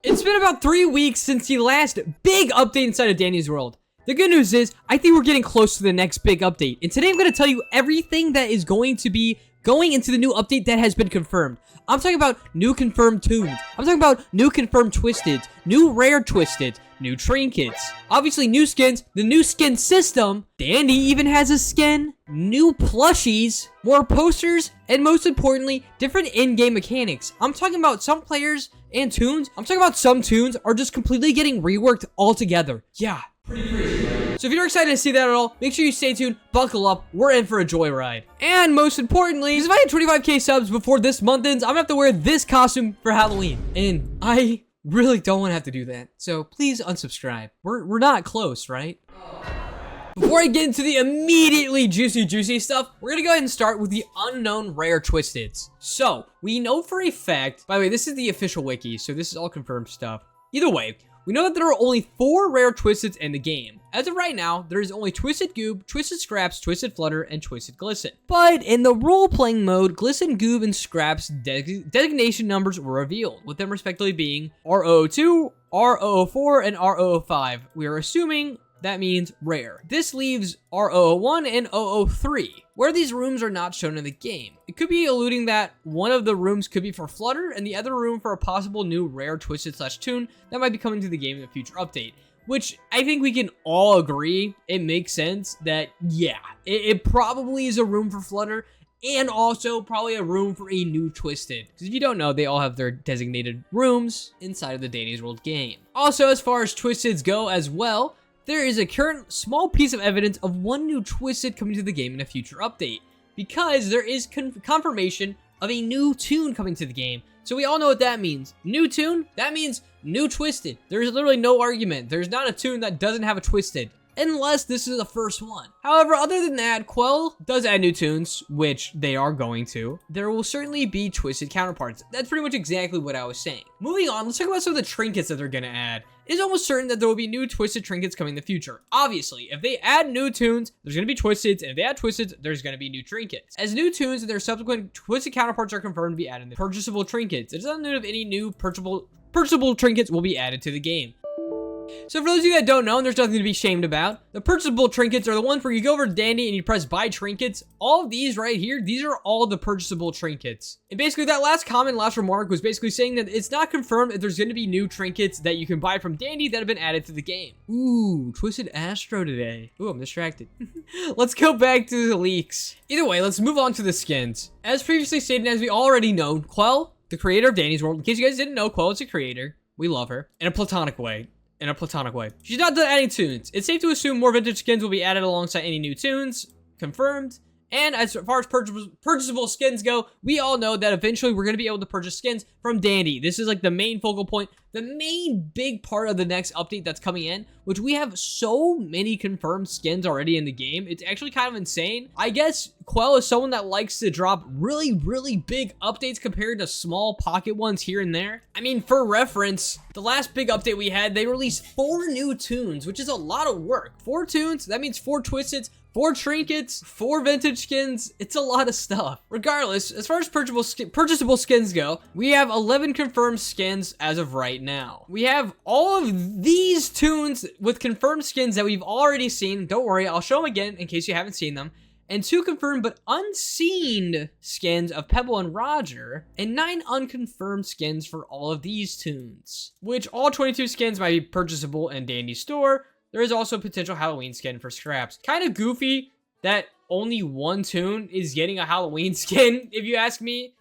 It's been about 3 weeks since the last big update inside of Danny's World. The good news is, I think we're getting close to the next big update. And today I'm going to tell you everything that is going to be going into the new update that has been confirmed. I'm talking about new confirmed tunes. I'm talking about new confirmed twisteds, new rare twisteds, new trinkets, obviously new skins, the new skin system. Danny even has a skin, new plushies, more posters, and most importantly, different in-game mechanics. I'm talking about some players and tunes. I'm talking about some tunes are just completely getting reworked altogether. Yeah. Pretty crazy, right? So if you're excited to see that at all, make sure you stay tuned, buckle up, we're in for a joyride. And most importantly, because if I had 25k subs before this month ends, I'm gonna have to wear this costume for Halloween. And I really don't want to have to do that. So please unsubscribe. We're not close, right? Before I get into the immediately juicy stuff, we're gonna go ahead and start with the unknown rare twisteds. So, we know for a fact, by the way, this is the official wiki, so this is all confirmed stuff. Either way, we know that there are only 4 rare twisteds in the game. As of right now, there is only Twisted Goob, Twisted Scraps, Twisted Flutter, and Twisted Glisten. But in the role-playing mode, Glisten, Goob, and Scraps designation numbers were revealed, with them respectively being R002, R004, and R005. We are assuming that means rare. This leaves R001 and 003, where these rooms are not shown in the game. It could be alluding that one of the rooms could be for Flutter and the other room for a possible new rare twisted / tune that might be coming to the game in a future update. Which I think we can all agree, it makes sense that, yeah, it probably is a room for Flutter and also probably a room for a new Twisted. Because if you don't know, they all have their designated rooms inside of the Danny's World game. Also, as far as Twisteds go as well, there is a current small piece of evidence of one new Twisted coming to the game in a future update, because there is confirmation of a new tune coming to the game. So we all know what that means. New tune, that means new Twisted. There's literally no argument. There's not a tune that doesn't have a Twisted, unless this is the first one. However, other than that, Quell does add new tunes, which they are going to. There will certainly be Twisted counterparts. That's pretty much exactly what I was saying. Moving on, let's talk about some of the trinkets that they're gonna add. It is almost certain that there will be new Twisted trinkets coming in the future. Obviously, if they add new tunes, there's going to be Twisteds, and if they add Twisteds, there's going to be new trinkets. As new tunes and their subsequent Twisted counterparts are confirmed to be added, purchasable trinkets. It doesn't know if any new purchasable trinkets will be added to the game. So for those of you that don't know, and there's nothing to be shamed about, the purchasable trinkets are the ones where you go over to Dandy and you press buy trinkets. All of these right here, these are all the purchasable trinkets. And basically that last comment, last remark was basically saying that it's not confirmed if there's going to be new trinkets that you can buy from Dandy that have been added to the game. Ooh, Twisted Astro today. Ooh, I'm distracted. Let's go back to the leaks. Either way, let's move on to the skins. As previously stated, as we already know, Quell, the creator of Danny's World, in case you guys didn't know, Quell is a creator. We love her. In a platonic way. She's not done adding tunes. It's safe to assume more vintage skins will be added alongside any new tunes. Confirmed. And as far as purchasable skins go, we all know that eventually we're going to be able to purchase skins from Dandy. This is like the main focal point, the main big part of the next update that's coming in, which we have so many confirmed skins already in the game. It's actually kind of insane. I guess Quell is someone that likes to drop really big updates compared to small pocket ones here and there. I mean, for reference, the last big update we had, they released 4 new tunes, which is a lot of work. 4 tunes, that means 4 Twisteds, 4 trinkets, 4 vintage skins. It's a lot of stuff. Regardless, as far as purchasable skins go, we have 11 confirmed skins as of right now. We have all of these tunes with confirmed skins that we've already seen. Don't worry, I'll show them again in case you haven't seen them. And 2 confirmed but unseen skins of Pebble and Roger, and 9 unconfirmed skins for all of these tunes, which all 22 skins might be purchasable in Dandy's store. There is also a potential Halloween skin for Scraps. Kind of goofy that only one tune is getting a Halloween skin, if you ask me.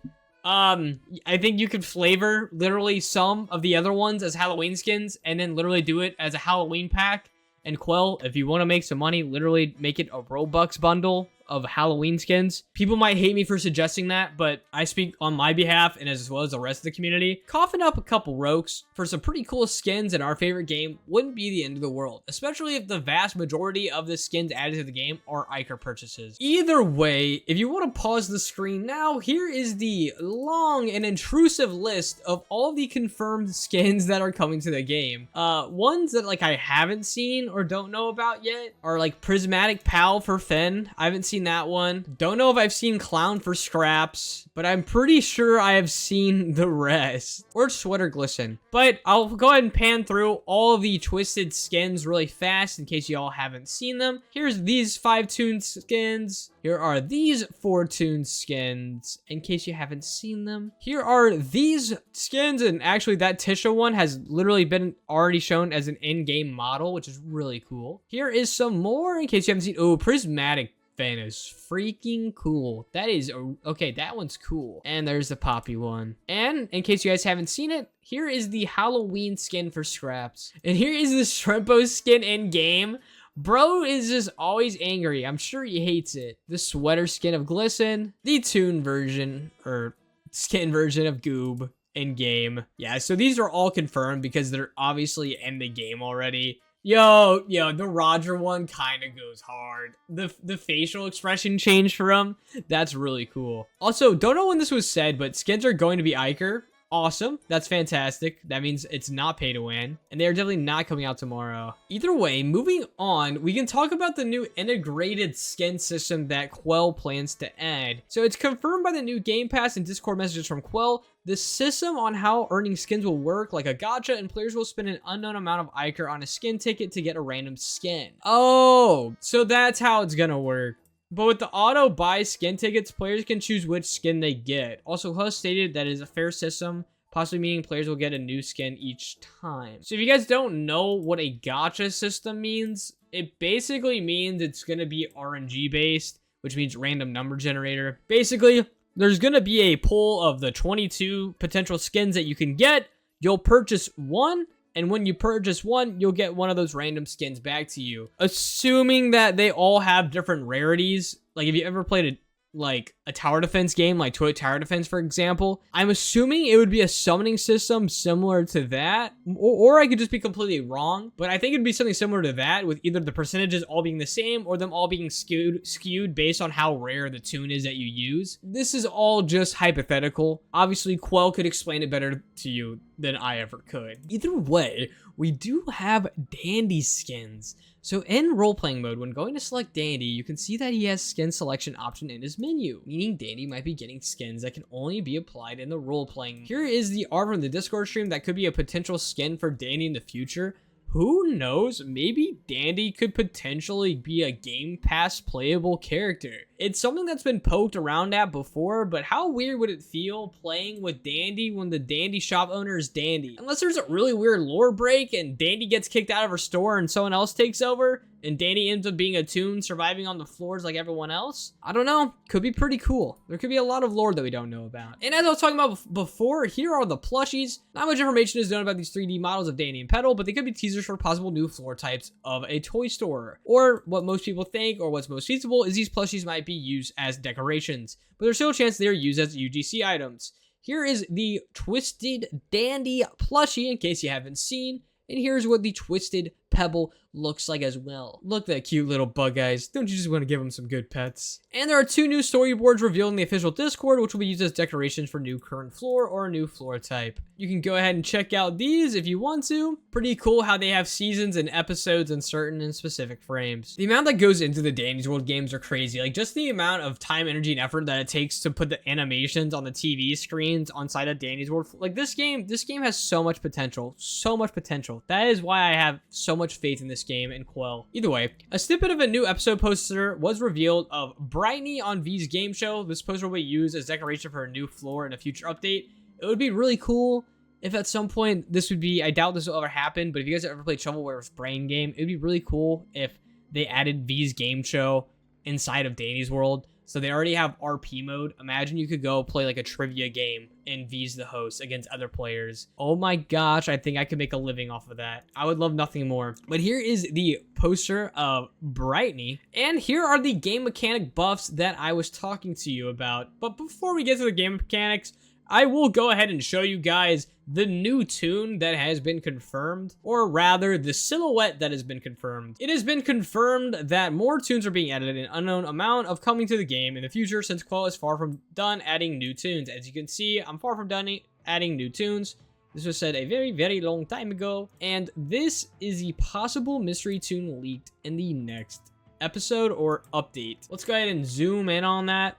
I think you could flavor literally some of the other ones as Halloween skins and then literally do it as a Halloween pack. And Quell, if you want to make some money, literally make it a Robux bundle of Halloween skins. People might hate me for suggesting that, but I speak on my behalf and as well as the rest of the community. Coughing up a couple Rokes for some pretty cool skins in our favorite game wouldn't be the end of the world, especially if the vast majority of the skins added to the game are Iker purchases. Either way, if you want to pause the screen now, here is the long and intrusive list of all the confirmed skins that are coming to the game. Ones that like I haven't seen or don't know about yet are like Prismatic Pal for Fen. I haven't seen seen that one. Don't know if I've seen Clown for Scraps, but I'm pretty sure I have seen the rest. Or Sweater Glisten. But I'll go ahead and pan through all of the Twisted skins really fast in case you all haven't seen them. Here's these 5 Toon skins. Here are these 4 Toon skins in case you haven't seen them. Here are these skins, and actually that Tisha one has literally been already shown as an in-game model, which is really cool. Here is some more in case you haven't seen. Oh, Prismatic Fan is freaking cool. That is, okay, that one's cool. And there's the Poppy one. And in case you guys haven't seen it, here is the Halloween skin for Scraps. And here is the Shrimpo skin in game. Bro is just always angry. I'm sure he hates it. The sweater skin of Glisten. The Toon version, or skin version of Goob in game. Yeah, so these are all confirmed because they're obviously in the game already. Yo, the Roger one kind of goes hard. The facial expression change for him, that's really cool. Also, don't know when this was said, but skins are going to be Iker. Awesome. That's fantastic. That means it's not pay to win. And they're definitely not coming out tomorrow. Either way, moving on, we can talk about the new integrated skin system that Quell plans to add. So it's confirmed by the new Game Pass and Discord messages from Quell. The system on how earning skins will work like a gacha, and players will spend an unknown amount of Iker on a skin ticket to get a random skin. Oh, so that's how it's gonna work. But with the auto buy skin tickets, players can choose which skin they get. Also, Huss stated that it is a fair system, possibly meaning players will get a new skin each time. So if you guys don't know what a gacha system means, it basically means it's going to be RNG based, which means random number generator. Basically, there's going to be a pool of the 22 potential skins that you can get. You'll purchase one. And when you purchase one, you'll get one of those random skins back to you. Assuming that they all have different rarities. Like if you ever played a tower defense game, like Toy Tower Defense, for example, I'm assuming it would be a summoning system similar to that. Or I could just be completely wrong. But I think it'd be something similar to that, with either the percentages all being the same or them all being skewed based on how rare the toon is that you use. This is all just hypothetical. Obviously, Quell could explain it better to you than I ever could. Either way, we do have Dandy skins. So in role-playing mode, when going to select Dandy, you can see that he has skin selection option in his menu, meaning Dandy might be getting skins that can only be applied in the role-playing. Here is the art from the Discord stream that could be a potential skin for Dandy in the future. Who knows? Maybe Dandy could potentially be a Game Pass playable character. It's something that's been poked around at before, but how weird would it feel playing with Dandy when the Dandy shop owner is Dandy? Unless there's a really weird lore break and Dandy gets kicked out of her store and someone else takes over, and Dandy ends up being a toon surviving on the floors like everyone else. I don't know. Could be pretty cool. There could be a lot of lore that we don't know about. And as I was talking about before, here are the plushies. Not much information is known about these 3D models of Dandy and Petal, but they could be teasers for possible new floor types of a toy store. Or what most people think, or what's most feasible, is these plushies might be used as decorations, but there's still a chance they're used as UGC items. Here is the Twisted Dandy plushie in case you haven't seen. And here's what the Twisted Pebble looks like as well. Look at that cute little bug, guys. Don't you just want to give them some good pets? And there are 2 new storyboards revealed in the official Discord, which will be used as decorations for new current floor or a new floor type. You can go ahead and check out these if you want to. Pretty cool how they have seasons and episodes in certain and specific frames. The amount that goes into the Dandy's World games are crazy. Like just the amount of time, energy, and effort that it takes to put the animations on the TV screens on side of Dandy's World. Like this game has so much potential. So much potential. That is why I have so much faith in this game and Quell. Either way, a snippet of a new episode poster was revealed of Brightney on V's game show. This poster will be used as decoration for a new floor in a future update. It would be really cool if at some point this would be, I doubt this will ever happen, but if you guys have ever played Shovelware's Brain game, it would be really cool if they added V's game show inside of Danny's World. So they already have RP mode. Imagine you could go play like a trivia game and V's the host against other players. Oh my gosh, I think I could make a living off of that. I would love nothing more. But here is the poster of Brightney. And here are the game mechanic buffs that I was talking to you about. But before we get to the game mechanics, I will go ahead and show you guys the new toon that has been confirmed, or rather the silhouette that has been confirmed. It has been confirmed that more toons are being added, an unknown amount of coming to the game in the future, since Quell is far from done adding new toons. As you can see, I'm far from done adding new toons. This was said a very, very long time ago, and this is the possible mystery toon leaked in the next episode or update. Let's go ahead and zoom in on that.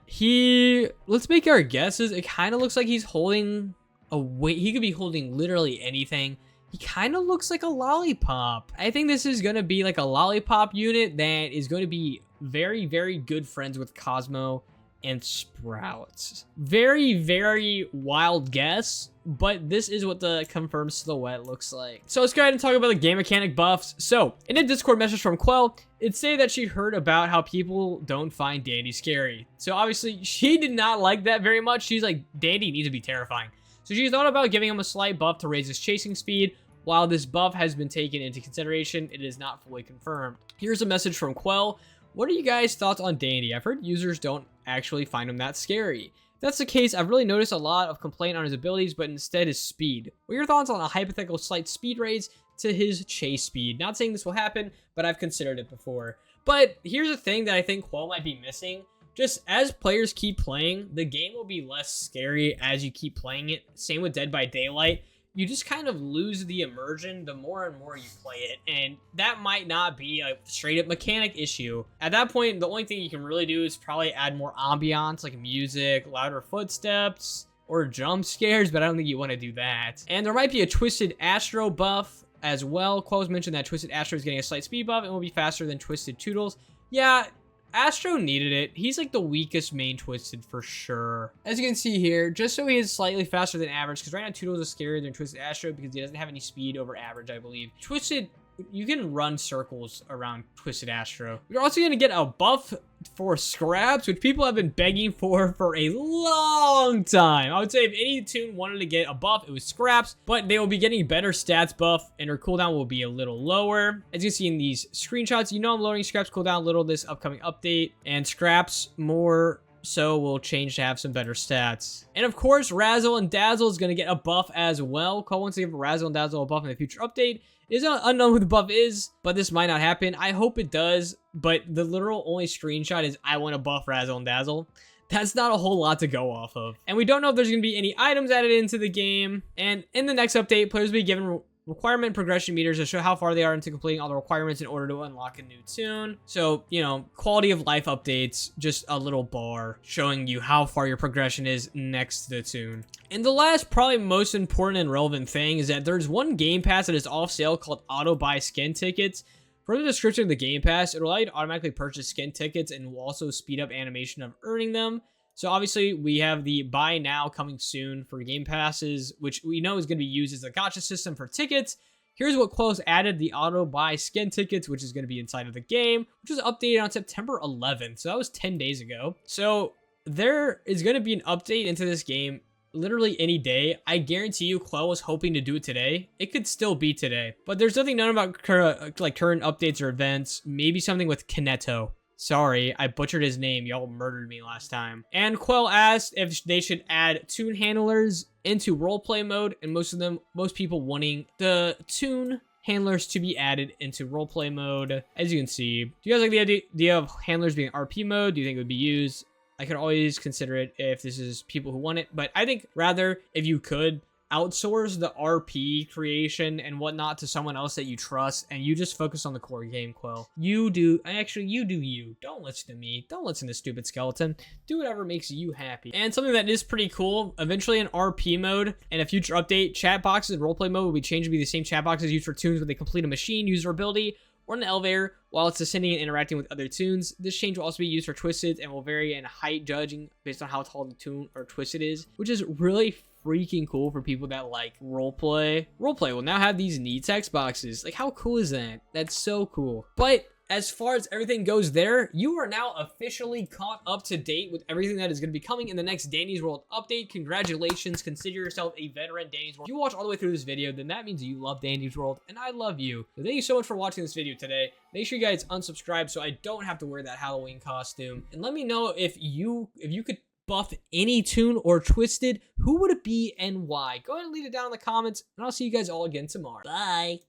Let's make our guesses. It kind of looks like he's holding a weight. He could be holding literally anything. He kind of looks like a lollipop. I think this is going to be like a lollipop unit that is going to be very, very good friends with Cosmo and Sprouts. Very, very wild guess, but this is what the confirmed silhouette looks like. So let's go ahead and talk about the game mechanic buffs. So in a Discord message from Quell, it said that she heard about how people don't find Dandy scary. So obviously she did not like that very much. She's like, Dandy needs to be terrifying. So she thought about giving him a slight buff to raise his chasing speed. While this buff has been taken into consideration, it is not fully confirmed. Here's a message from Quell. What are you guys' thoughts on Dandy? I've heard users don't actually find him that scary. If that's the case, I've really noticed a lot of complaint on his abilities, but instead his speed. What are your thoughts on a hypothetical slight speed raise to his chase speed? Not saying this will happen, but I've considered it before. But here's a thing that I think Quell might be missing. Just as players keep playing, the game will be less scary as you keep playing it. Same with Dead by Daylight. You just kind of lose the immersion the more and more you play it, and that might not be a straight up mechanic issue. At that point, the only thing you can really do is probably add more ambiance, like music, louder footsteps, or jump scares, but I don't think you want to do that. And there might be a Twisted Astro buff as well. Quell's mentioned that Twisted Astro is getting a slight speed buff and will be faster than Twisted Toodles. Yeah, Astro needed it. He's like the weakest main Twisted for sure. As you can see here, just so he is slightly faster than average, because right now Toodles is scarier than Twisted Astro because he doesn't have any speed over average, I believe. Twisted, you can run circles around Twisted Astro. You're also going to get a buff for Scraps, which people have been begging for a long time. I would say if any toon wanted to get a buff, it was Scraps, but they will be getting better stats buff, and her cooldown will be a little lower. As you can see in these screenshots, you know I'm loading Scraps cooldown a little this upcoming update, and Scraps more so will change to have some better stats. And of course, Razzle and Dazzle is going to get a buff as well. Call wants to give Razzle and Dazzle a buff in the future update. It is unknown who the buff is, but this might not happen. I hope it does, but the literal only screenshot is I want to buff Razzle and Dazzle. That's not a whole lot to go off of. And we don't know if there's going to be any items added into the game. And in the next update, players will be given requirement progression meters to show how far they are into completing all the requirements in order to unlock a new toon. So, you know, quality of life updates, just a little bar showing you how far your progression is next to the toon. And the last, probably most important and relevant thing is that there's one game pass that is off sale called Auto Buy Skin Tickets. For the description of the game pass, it will allow you to automatically purchase skin tickets and will also speed up animation of earning them. So obviously we have the buy now coming soon for game passes, which we know is going to be used as a gacha system for tickets. Here's what Quell's added: the auto buy skin tickets, which is going to be inside of the game, which was updated on September 11th. So that was 10 days ago. So there is going to be an update into this game literally any day. I guarantee you Quell was hoping to do it today. It could still be today, but there's nothing known about current updates or events. Maybe something with Kineto. Sorry, I butchered his name. Y'all murdered me last time. And Quell asked if they should add toon handlers into roleplay mode, and most people wanting the toon handlers to be added into roleplay mode. As you can see, do you guys like the idea of handlers being RP mode? Do you think it would be used? I could always consider it if this is people who want it, but I think rather if you could outsource the RP creation and whatnot to someone else that you trust, and you just focus on the core game, Quell. You do you. Don't listen to me. Don't listen to stupid skeleton. Do whatever makes you happy. And something that is pretty cool, eventually in RP mode and a future update, chat boxes in roleplay mode will be changed to be the same chat boxes used for toons when they complete a machine user ability or an elevator while it's ascending and interacting with other toons. This change will also be used for twisted and will vary in height judging based on how tall the toon or twisted is, which is really freaking cool for people that like roleplay. Roleplay will now have these neat text boxes. Like, how cool is that? That's so cool. But as far as everything goes there, you are now officially caught up to date with everything that is going to be coming in the next Danny's World update. Congratulations. Consider yourself a veteran Danny's World. If you watch all the way through this video, then that means you love Danny's World, and I love you. So thank you so much for watching this video today. Make sure you guys unsubscribe so I don't have to wear that Halloween costume. And let me know if you could buff any toon or twisted, who would it be and why? Go ahead and leave it down in the comments, and I'll see you guys all again tomorrow. Bye.